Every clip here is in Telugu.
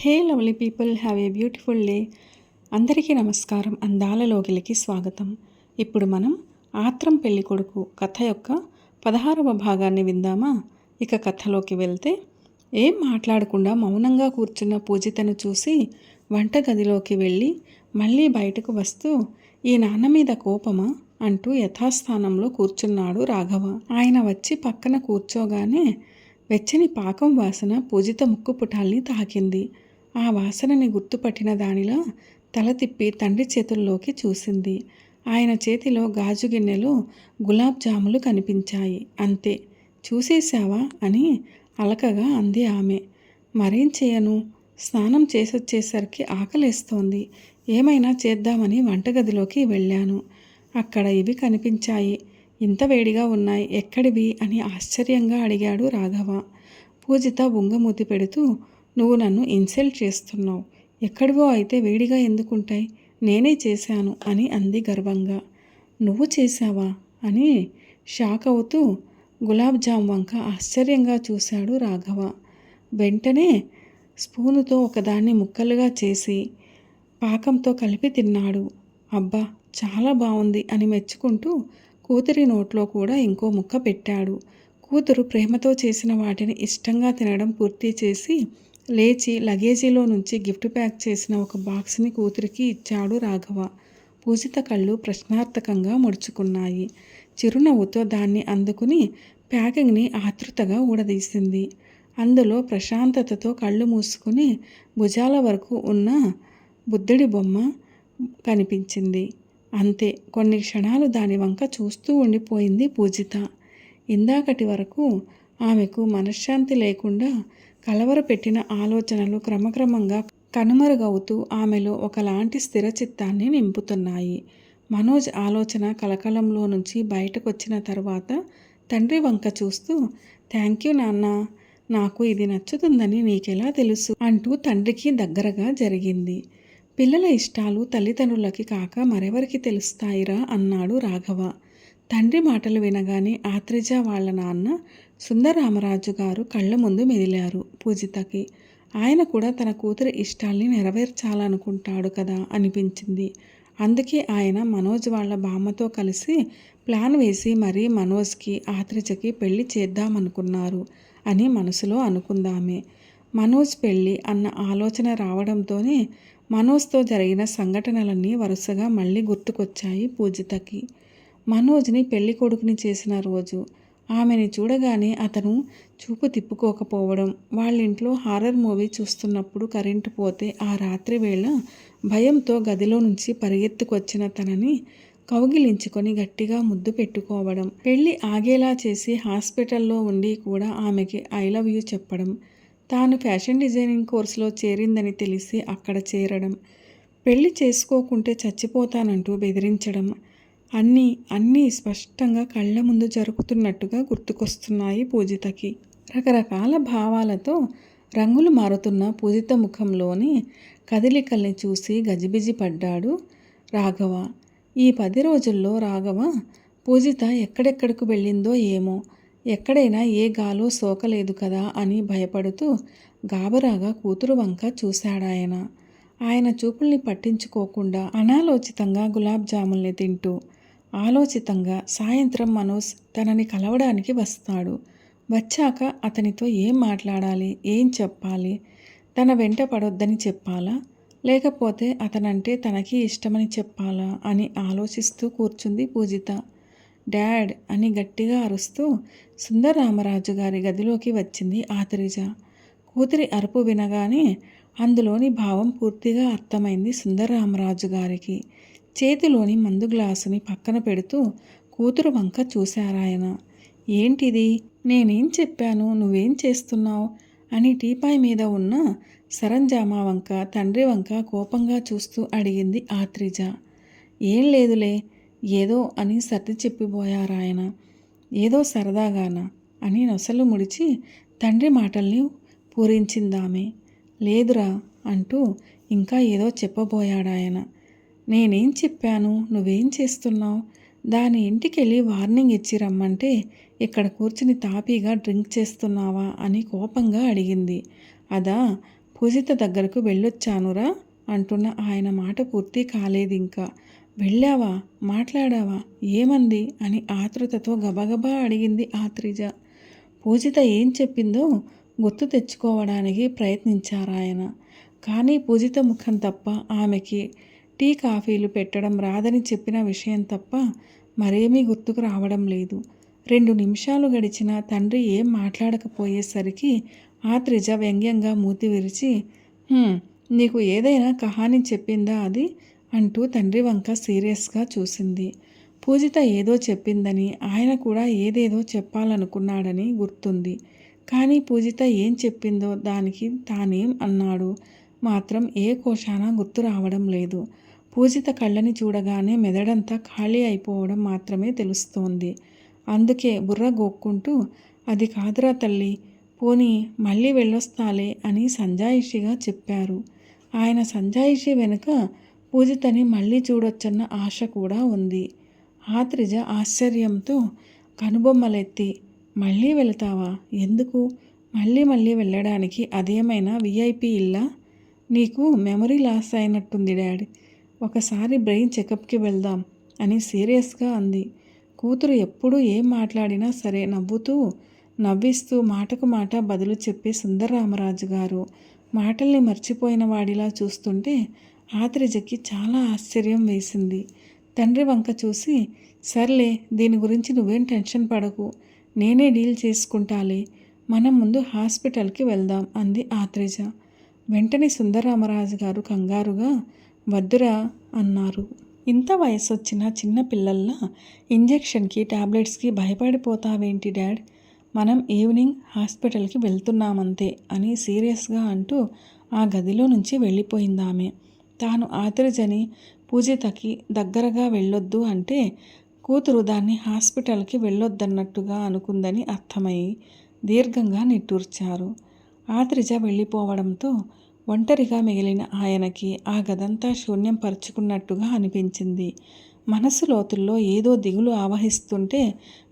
Hey lovely people, have a beautiful day. అందరికీ నమస్కారం. అందాల లోగిలికి స్వాగతం. ఇప్పుడు మనం ఆత్రం పెళ్లి కొడుకు కథ యొక్క 16వ భాగాన్ని విందామా? ఇక కథలోకి వెళ్తే, ఏం మాట్లాడకుండా మౌనంగా కూర్చున్న పూజితను చూసి వంటగదిలోకి వెళ్ళి మళ్ళీ బయటకు వస్తూ, ఈ నాన్న మీద కోపమా అంటూ యథాస్థానంలో కూర్చున్నాడు రాఘవ. ఆయన వచ్చి పక్కన కూర్చోగానే వెచ్చని పాకం వాసన పూజిత ముక్కు పుటాల్ని తాకింది. ఆ వాసనని గుర్తుపట్టిన దానిలా తల తిప్పి తండ్రి చేతుల్లోకి చూసింది. ఆయన చేతిలో గాజు గిన్నెలో గులాబ్ జాములు కనిపించాయి. అంతే. చూసేశావా అని అలకగా అంది ఆమె. మరేం చేయను, స్నానం చేసొచ్చేసరికి ఆకలేస్తోంది. ఏమైనా చేద్దామని వంటగదిలోకి వెళ్ళాను. అక్కడ ఇవి కనిపించాయి. ఇంత వేడిగా ఉన్నాయి, ఎక్కడివి అని ఆశ్చర్యంగా అడిగాడు రాఘవ. పూజిత బుంగమూతి పెడుతూ, నువ్వు నన్ను ఇన్సల్ట్ చేస్తున్నావు. ఎక్కడివో అయితే వేడిగా ఎందుకుంటాయి, నేనే చేశాను అని అంది గర్వంగా. నువ్వు చేశావా అని షాక్ అవుతూ గులాబ్ జామ్ వంక ఆశ్చర్యంగా చూశాడు రాఘవ. వెంటనే స్పూనుతో ఒకదాన్ని ముక్కలుగా చేసి పాకంతో కలిపి తిన్నాడు. అబ్బా, చాలా బాగుంది అని మెచ్చుకుంటూ కూతురి నోట్లో కూడా ఇంకో ముక్క పెట్టాడు. కూతురు ప్రేమతో చేసిన వాటిని ఇష్టంగా తినడం పూర్తి చేసి లేచి లగేజీలో నుంచి గిఫ్ట్ ప్యాక్ చేసిన ఒక బాక్స్ని కూతురికి ఇచ్చాడు రాఘవ. పూజిత కళ్ళు ప్రశ్నార్థకంగా ముడుచుకున్నాయి. చిరునవ్వుతో దాన్ని అందుకుని ప్యాకింగ్ని ఆతృతగా ఊడదీసింది. అందులో ప్రశాంతతతో కళ్ళు మూసుకుని భుజాల వరకు ఉన్న బుద్ధుడి బొమ్మ కనిపించింది. అంతే. కొన్ని క్షణాలు దాని వంక చూస్తూ ఉండిపోయింది పూజిత. ఇందాకటి వరకు ఆమెకు మనశ్శాంతి లేకుండా కలవరపెట్టిన ఆలోచనలు క్రమక్రమంగా కనుమరుగవుతూ ఆమెలో ఒకలాంటి స్థిరచిత్తాన్ని నింపుతున్నాయి. మనోజ్ ఆలోచన కలకలంలో నుంచి బయటకొచ్చిన తర్వాత తండ్రి వంక చూస్తూ, థ్యాంక్ యూ నాన్న, నాకు ఇది నచ్చుతుందని నీకెలా తెలుసు అంటూ తండ్రికి దగ్గరగా జరిగింది. పిల్లల ఇష్టాలు తల్లిదండ్రులకి కాక మరెవరికి తెలుస్తాయిరా అన్నాడు రాఘవ. తండ్రి మాటలు వినగానే ఆత్రేజ వాళ్ళ నాన్న సుందరరామరాజు గారు కళ్ళ ముందు మెదిలారు పూజితకి. ఆయన కూడా తన కూతురి ఇష్టాల్ని నెరవేర్చాలనుకుంటాడు కదా అనిపించింది. అందుకే ఆయన మనోజ్ వాళ్ళ బామ్మతో కలిసి ప్లాన్ వేసి మరీ మనోజ్కి ఆత్రేజకి పెళ్లి చేద్దామనుకున్నారు అని మనసులో అనుకుందామే. మనోజ్ పెళ్ళి అన్న ఆలోచన రావడంతోనే మనోజ్తో జరిగిన సంఘటనలన్నీ వరుసగా మళ్ళీ గుర్తుకొచ్చాయి పూజితకి. మనోజ్ని పెళ్లి కొడుకుని చేసిన రోజు, ఆమెని చూడగానే అతను చూపు తిప్పుకోకపోవడం, వాళ్ళింట్లో హారర్ మూవీ చూస్తున్నప్పుడు కరెంటు పోతే ఆ రాత్రి వేళ భయంతో గదిలో నుంచి పరిగెత్తుకొచ్చిన తనని కౌగిలించుకొని గట్టిగా ముద్దు పెట్టుకోవడం, పెళ్ళి ఆగేలా చేసి హాస్పిటల్లో ఉండి కూడా ఆమెకి ఐ లవ్ యూ చెప్పడం, తాను ఫ్యాషన్ డిజైనింగ్ కోర్సులో చేరిందని తెలిసి అక్కడ చేరడం, పెళ్లి చేసుకోకుంటే చచ్చిపోతానంటూ బెదిరించడం, అన్నీ స్పష్టంగా కళ్ళ ముందు జరుగుతున్నట్టుగా గుర్తుకొస్తున్నాయి పూజితకి. రకరకాల భావాలతో రంగులు మారుతున్న పూజిత ముఖంలోని కదలికల్ని చూసి గజిబిజి పడ్డాడు రాఘవ. ఈ 10 రోజుల్లో రాఘవ పూజిత ఎక్కడెక్కడికి వెళ్ళిందో ఏమో, ఎక్కడైనా ఏ గాలో సోకలేదు కదా అని భయపడుతూ గాబరాగా కూతురు వంక చూశాడాయన. ఆయన చూపుల్ని పట్టించుకోకుండా అనాలోచితంగా గులాబ్ జాముల్ని తింటూ, ఆలోచితంగా సాయంత్రం మనోజ్ తనని కలవడానికి వస్తాడు. వచ్చాక అతనితో ఏం మాట్లాడాలి, ఏం చెప్పాలి, తన వెంట పడొద్దని చెప్పాలా, లేకపోతే అతనంటే తనకి ఇష్టమని చెప్పాలా అని ఆలోచిస్తూ కూర్చుంది పూజిత. డాడ్ అని గట్టిగా అరుస్తూ సుందరరామరాజు గారి గదిలోకి వచ్చింది ఆత్రేజ. కూతురి అరుపు వినగానే అందులోని భావం పూర్తిగా అర్థమైంది సుందరరామరాజు గారికి. చేతిలోని మందు గ్లాసుని పక్కన పెడుతూ కూతురు వంక చూశారాయన. ఏంటిది, నేనేం చెప్పాను, నువ్వేం చేస్తున్నావు అని టీపాయ్ మీద ఉన్న సరంజామా వంక తండ్రి వంక కోపంగా చూస్తూ అడిగింది ఆత్రేజ. ఏం లేదులే, ఏదో అని సర్ది చెప్పిపోయారాయన. ఏదో సరదాగానా అని నొసలు ముడిచి తండ్రి మాటల్ని పూరించిందామె. లేదురా అంటూ ఇంకా ఏదో చెప్పబోయాడాయన. నేనేం చెప్పాను, నువ్వేం చేస్తున్నావు, దాని ఇంటికెళ్ళి వార్నింగ్ ఇచ్చి రమ్మంటే ఇక్కడ కూర్చుని తాపీగా డ్రింక్ చేస్తున్నావా అని కోపంగా అడిగింది. అదా, పూజిత దగ్గరకు వెళ్ళొచ్చానురా అంటున్న ఆయన మాట పూర్తి కాలేదింకా. వెళ్ళావా? మాట్లాడావా? ఏమంది అని ఆతృతతో గబగబా అడిగింది ఆత్రిజ. పూజిత ఏం చెప్పిందో గుర్తు తెచ్చుకోవడానికి ప్రయత్నించారాయన. కానీ పూజిత ముఖం తప్ప ఆమెకి టీ కాఫీలు పెట్టడం రాదని చెప్పిన విషయం తప్ప మరేమీ గుర్తుకు రావడం లేదు. 2 నిమిషాలు గడిచినా తండ్రి ఏం మాట్లాడకపోయేసరికి ఆత్రిజ వ్యంగ్యంగా మూతి విరిచి, నీకు ఏదైనా కహాని చెప్పిందా అది అంటూ తండ్రి వంక సీరియస్గా చూసింది. పూజిత ఏదో చెప్పిందని, ఆయన కూడా ఏదేదో చెప్పాలనుకున్నాడని గుర్తుంది. కానీ పూజిత ఏం చెప్పిందో దానికి తానేం అన్నాడు మాత్రం ఏ కోశాన గుర్తు రావడం లేదు. పూజిత కళ్ళని చూడగానే మెదడంతా ఖాళీ అయిపోవడం మాత్రమే తెలుస్తోంది. అందుకే బుర్ర గోక్కుంటూ, అది కాదురా తల్లి, పోనీ మళ్ళీ వెళ్ళొస్తాలే అని సంజాయిషిగా చెప్పారు. ఆయన సంజాయిషి వెనుక పూజితని మళ్ళీ చూడొచ్చన్న ఆశ కూడా ఉంది. ఆత్రిజ ఆశ్చర్యంతో కనుబొమ్మలెత్తి, మళ్ళీ వెళతావా? ఎందుకు? మళ్ళీ వెళ్ళడానికి అదేమైనా విఐపి ఇల్లా? నీకు మెమరీ లాస్ అయినట్టుంది డాడీ. ఒకసారి బ్రెయిన్ చెకప్కి వెళ్దాం అని సీరియస్గా అంది. కూతురు ఎప్పుడు ఏం మాట్లాడినా సరే నవ్విస్తూ మాటకు మాట బదులు చెప్పే సుందరరామరాజు గారు మాటల్ని మర్చిపోయిన వాడిలా చూస్తుంటే ఆత్రిజకి చాలా ఆశ్చర్యం వేసింది. తండ్రి వంక చూసి, సర్లే, దీని గురించి నువ్వేం టెన్షన్ పడకు, నేనే డీల్ చేసుకుంటాలే, మనం ముందు హాస్పిటల్కి వెళ్దాం అంది ఆత్రిజ. వెంటనే సుందరరామరాజు గారు కంగారుగా, వద్దురా అన్నారు. ఇంత వయసొచ్చిన చిన్న పిల్లల్లా ఇంజెక్షన్కి టాబ్లెట్స్కి భయపడిపోతావేంటి డాడ్? మనం ఈవినింగ్ హాస్పిటల్కి వెళ్తున్నామంతే అని సీరియస్గా అంటూ ఆ గదిలో నుంచి వెళ్ళిపోయిందామె. తాను ఆత్రిజని పూజితకి దగ్గరగా వెళ్ళొద్దు అంటే కూతురు దాన్ని హాస్పిటల్కి వెళ్ళొద్దన్నట్టుగా అనుకుందని అర్థమయ్యి దీర్ఘంగా నిట్టూర్చారు. ఆత్రిజ వెళ్ళిపోవడంతో ఒంటరిగా మిగిలిన ఆయనకి ఆ గదంతా శూన్యం పరుచుకున్నట్టుగా అనిపించింది. మనసు లోతుల్లో ఏదో దిగులు ఆవహిస్తుంటే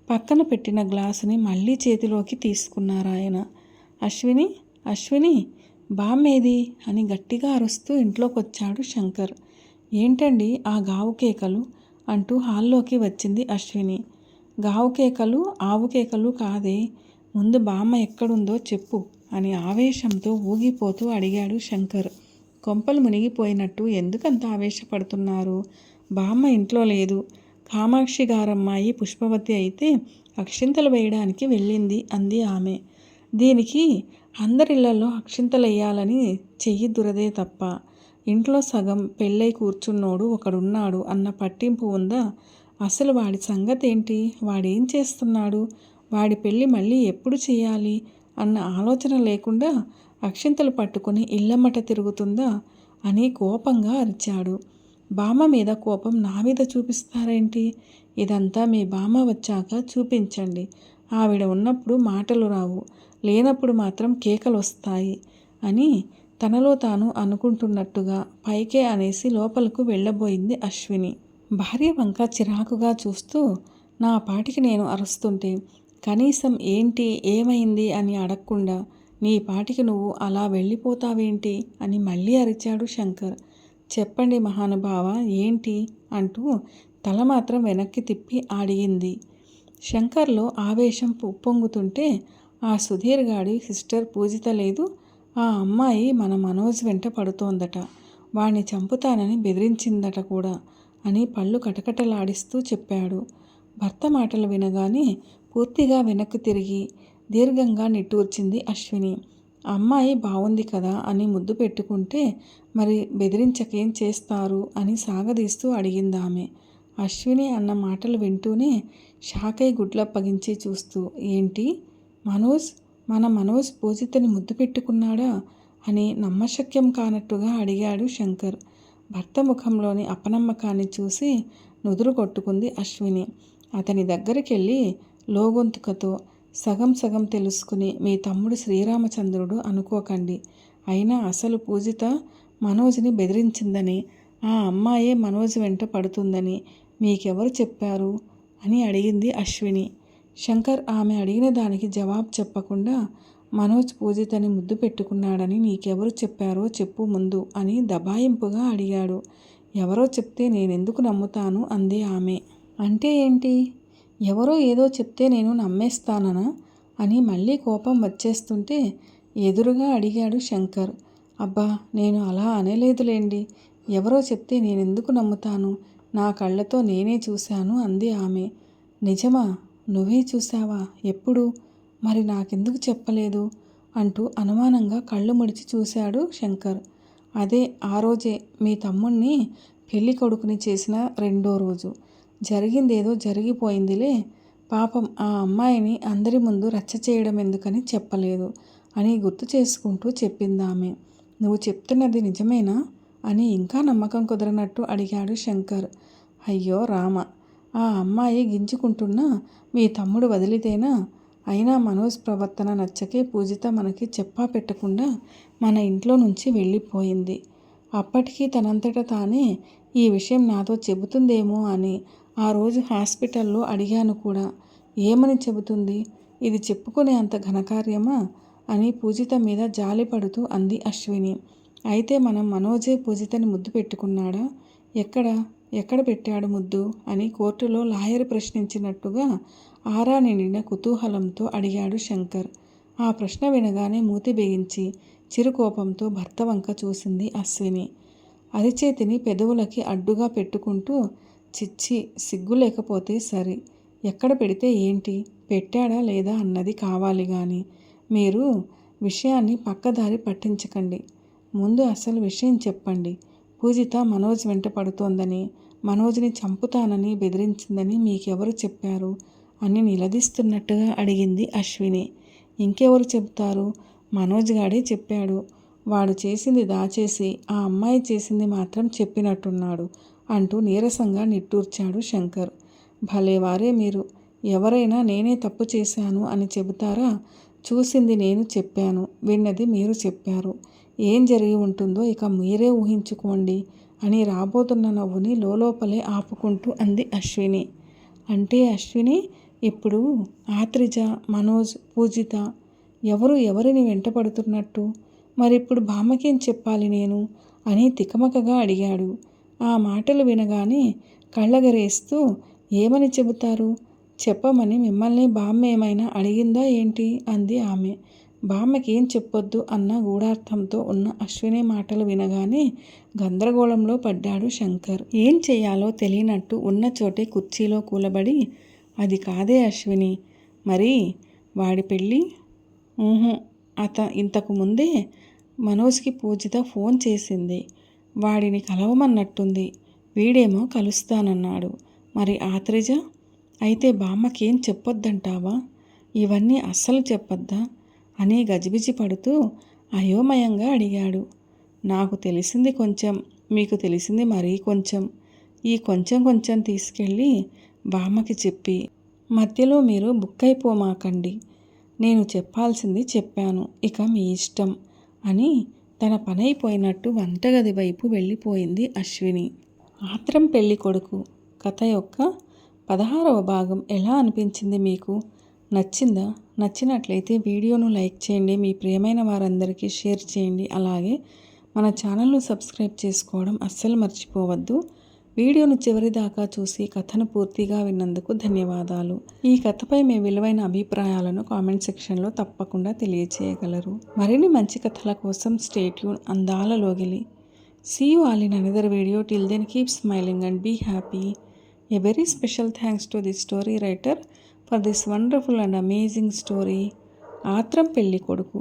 పక్కన పెట్టిన గ్లాసుని మళ్ళీ చేతిలోకి తీసుకున్నారాయన. అశ్విని బామ్మేది అని గట్టిగా అరుస్తూ ఇంట్లోకొచ్చాడు శంకర్. ఏంటండి ఆ గావు కేకలు అంటూ హాల్లోకి వచ్చింది అశ్విని. గావు కేకలు ఆవు కేకలు కాదే, ముందు బామ్మ ఎక్కడుందో చెప్పు అని ఆవేశంతో ఊగిపోతూ అడిగాడు శంకర్. కొంపలు మునిగిపోయినట్టు ఎందుకంత ఆవేశపడుతున్నారు? బామ్మ ఇంట్లో లేదు. కామాక్షి గారమ్మాయి పుష్పవతి అయితే అక్షింతలు వేయడానికి వెళ్ళింది అంది ఆమె. దీనికి అందరిళ్లలో అక్షింతలెయ్యాలని చెయ్యి దురదే తప్ప ఇంట్లో సగం పెళ్ళై కూర్చున్నోడు ఒకడున్నాడు అన్న పట్టింపు ఉందా? అసలు వాడి సంగతేంటి? వాడేం చేస్తున్నాడు? వాడి పెళ్ళి మళ్ళీ ఎప్పుడు చేయాలి అన్న ఆలోచన లేకుండా అక్షింతలు పట్టుకుని ఇళ్ళమ్మట తిరుగుతుందా అని కోపంగా అరిచాడు. బామ్మ మీద కోపం నా మీద చూపిస్తారేంటి? ఇదంతా మీ బామ్మ వచ్చాక చూపించండి. ఆవిడ ఉన్నప్పుడు మాటలు రావు, లేనప్పుడు మాత్రం కేకలు వస్తాయి అని తనలో తాను అనుకుంటున్నట్టుగా పైకే అనేసి లోపలకు వెళ్ళబోయింది అశ్విని. భార్య వంక చిరాకుగా చూస్తూ, నా పాటికి నేను అరుస్తుంటే కనీసం ఏంటి ఏమైంది అని అడగకుండా నీ పాటికి నువ్వు అలా వెళ్ళిపోతావేంటి అని మళ్ళీ అరిచాడు శంకర్. చెప్పండి మహానుభావ, ఏంటి అంటూ తల మాత్రం వెనక్కి తిప్పి అడిగింది. శంకర్లో ఆవేశం ఉప్పొంగుతుంటే, ఆ సుధీర్ గాడి సిస్టర్ పూజిత లేదు, ఆ అమ్మాయి మన మనోజ్ వెంట పడుతోందట, వాణ్ణి చంపుతానని బెదిరించిందట కూడా అని పళ్ళు కటకటలాడిస్తూ చెప్పాడు. భర్త మాటలు వినగానే పూర్తిగా వెనక్కు తిరిగి దీర్ఘంగా నిట్టూర్చింది అశ్విని. అమ్మాయి బాగుంది కదా అని ముద్దు పెట్టుకుంటే మరి బెదిరించకేం చేస్తారు అని సాగదీస్తూ అడిగిందామె. అశ్విని అన్న మాటలు వింటూనే షాకై గుడ్లప్పగించి చూస్తూ, ఏంటి మన మనోజ్ పూజితని ముద్దు పెట్టుకున్నాడా అని నమ్మశక్యం కానట్టుగా అడిగాడు శంకర్. భర్త ముఖంలోని అపనమ్మకాన్ని చూసి నుదురు కొట్టుకుంది అశ్విని. అతని దగ్గరికెళ్ళి లోగొంతుకతో, సగం సగం తెలుసుకుని మీ తమ్ముడు శ్రీరామచంద్రుడు అనుకోకండి. అయినా అసలు పూజిత మనోజ్ని బెదిరించిందని, ఆ అమ్మాయే మనోజ్ వెంట పడుతుందని మీకెవరు చెప్పారు అని అడిగింది అశ్విని. శంకర్ ఆమె అడిగిన దానికి జవాబు చెప్పకుండా మనోజ్ పూజితని ముద్దు పెట్టుకున్నాడని నీకెవరు చెప్పారో చెప్పు ముందు అని దబాయింపుగా అడిగాడు. ఎవరో చెప్తే నేనెందుకు నమ్ముతాను అంది ఆమె. అంటే ఏంటి? ఎవరో ఏదో చెప్తే నేను నమ్మేస్తాననా అని మళ్ళీ కోపం వచ్చేస్తుంటే ఎదురుగా అడిగాడు శంకర్. అబ్బా, నేను అలా అనలేదులేండి. ఎవరో చెప్తే నేనెందుకు నమ్ముతాను? నా కళ్ళతో నేనే చూశాను అంది ఆమె. నిజమా? నువ్వే చూసావా? ఎప్పుడు? మరి నాకెందుకు చెప్పలేదు అంటూ అనుమానంగా కళ్ళు ముడిచి చూశాడు శంకర్. అదే ఆ రోజే మీ తమ్ముణ్ణి పెళ్లి కొడుకుని చేసిన రెండో రోజు. జరిగిందేదో జరిగిపోయిందిలే. పాపం ఆ అమ్మాయిని అందరి ముందు రచ్చ చేయడం ఎందుకని చెప్పలేదు అని గుర్తు చేసుకుంటూ చెప్పిందామె. నువ్వు చెప్తున్నది నిజమేనా అని ఇంకా నమ్మకం కుదరనట్టు అడిగాడు శంకర్. అయ్యో రామ, ఆ అమ్మాయి గింజుకుంటున్నా మీ తమ్ముడు వదిలితేనా? అయినా మనోజ్ ప్రవర్తన నచ్చకే పూజిత మనకి చెప్పా పెట్టకుండా మన ఇంట్లో నుంచి వెళ్ళిపోయింది. అప్పటికీ తనంతట తానే ఈ విషయం నాతో చెబుతుందేమో అని ఆ రోజు హాస్పిటల్లో అడిగాను కూడా. ఏమని చెబుతుంది? ఇది చెప్పుకునే అంత ఘనకార్యమా అని పూజిత మీద జాలిపడుతూ అంది అశ్విని. అయితే మనం మనోజే పూజితని ముద్దు పెట్టుకున్నాడా? ఎక్కడ పెట్టాడు ముద్దు అని కోర్టులో లాయర్ ప్రశ్నించినట్టుగా ఆరా నిండిన కుతూహలంతో అడిగాడు శంకర్. ఆ ప్రశ్న వినగానే మూతి బిగించి చిరుకోపంతో భర్త వంక చూసింది అశ్విని. అరిచేతిని పెదవులకి అడ్డుగా పెట్టుకుంటూ, చిచ్చి, సిగ్గు లేకపోతే సరి. ఎక్కడ పెడితే ఏంటి? పెట్టాడా లేదా అన్నది కావాలి గాని మీరు విషయాన్ని పక్కదారి పట్టించకండి. ముందు అసలు విషయం చెప్పండి. పూజిత మనోజ్ వెంట పడుతోందని, మనోజ్ని చంపుతానని బెదిరించిందని మీకెవరు చెప్పారు అని నిలదీస్తున్నట్టుగా అడిగింది అశ్విని. ఇంకెవరు చెబుతారు? మనోజ్ గాడే చెప్పాడు. వాడు చేసింది దాచేసి ఆ అమ్మాయి చేసింది మాత్రం చెప్పినట్టున్నాడు అంటూ నీరసంగా నిట్టూర్చాడు శంకర్. భలేవారే మీరు. ఎవరైనా నేనే తప్పు చేశాను అని చెబుతారా? చూసింది నేను చెప్పాను, విన్నది మీరు చెప్పారు. ఏం జరిగి ఉంటుందో ఇక మీరే ఊహించుకోండి అని రాబోతున్న నవ్వుని లోపలే ఆపుకుంటూ అంది అశ్విని. అంటే అశ్విని, ఇప్పుడు ఆత్రిజ, మనోజ్, పూజిత ఎవరిని వెంటపడుతున్నట్టు? మరిప్పుడు బామ్మకేం చెప్పాలి నేను అని తికమకగా అడిగాడు. ఆ మాటలు వినగానే కళ్ళగరేస్తూ ఏమని చెబుతారు? చెప్పమని మిమ్మల్ని బామ్మ ఏమైనా అడిగిందా ఏంటి అంది ఆమె. బామ్మకి ఏం చెప్పొద్దు అన్న గూఢార్థంతో ఉన్న అశ్విని మాటలు వినగానే గందరగోళంలో పడ్డాడు శంకర్. ఏం చెయ్యాలో తెలియనట్టు ఉన్న చోటే కుర్చీలో కూలబడి, అది కాదే అశ్విని, మరి వాడి పెళ్ళి? ఇంతకు ముందే మనోజ్కి పూజిత ఫోన్ చేసింది. వాడిని కలవమన్నట్టుంది. వీడేమో కలుస్తానన్నాడు. మరి ఆత్రిజ? అయితే బామ్మకేం చెప్పొద్దంటావా? ఇవన్నీ అస్సలు చెప్పొద్దా అని గజిబిజి పడుతూ అయోమయంగా అడిగాడు. నాకు తెలిసింది కొంచెం, మీకు తెలిసింది మరీ కొంచెం. ఈ కొంచెం తీసుకెళ్ళి బామ్మకి చెప్పి మధ్యలో మీరు బుక్కైపోమాకండి. నేను చెప్పాల్సింది చెప్పాను, ఇక మీ ఇష్టం అని తన పనైపోయినట్టు వంటగది వైపు వెళ్ళిపోయింది అశ్విని. ఆత్రం పెళ్లి కొడుకు కథ యొక్క 16వ భాగం ఎలా అనిపించింది మీకు? నచ్చిందా? నచ్చినట్లయితే వీడియోను లైక్ చేయండి, మీ ప్రియమైన వారందరికీ షేర్ చేయండి. అలాగే మన ఛానల్ను సబ్స్క్రైబ్ చేసుకోవడం అస్సలు మర్చిపోవద్దు. వీడియోను చివరిదాకా చూసి కథను పూర్తిగా విన్నందుకు ధన్యవాదాలు. ఈ కథపై మీ విలువైన అభిప్రాయాలను కామెంట్ సెక్షన్లో తప్పకుండా తెలియచేయగలరు. మరిన్ని మంచి కథల కోసం స్టే ట్యూన్. అందాల లోగిలి. See you all in another video. Till then, keep smiling and be happy. A very special thanks to the story writer for this wonderful and amazing story. ఆత్రం పెళ్లి కొడుకు.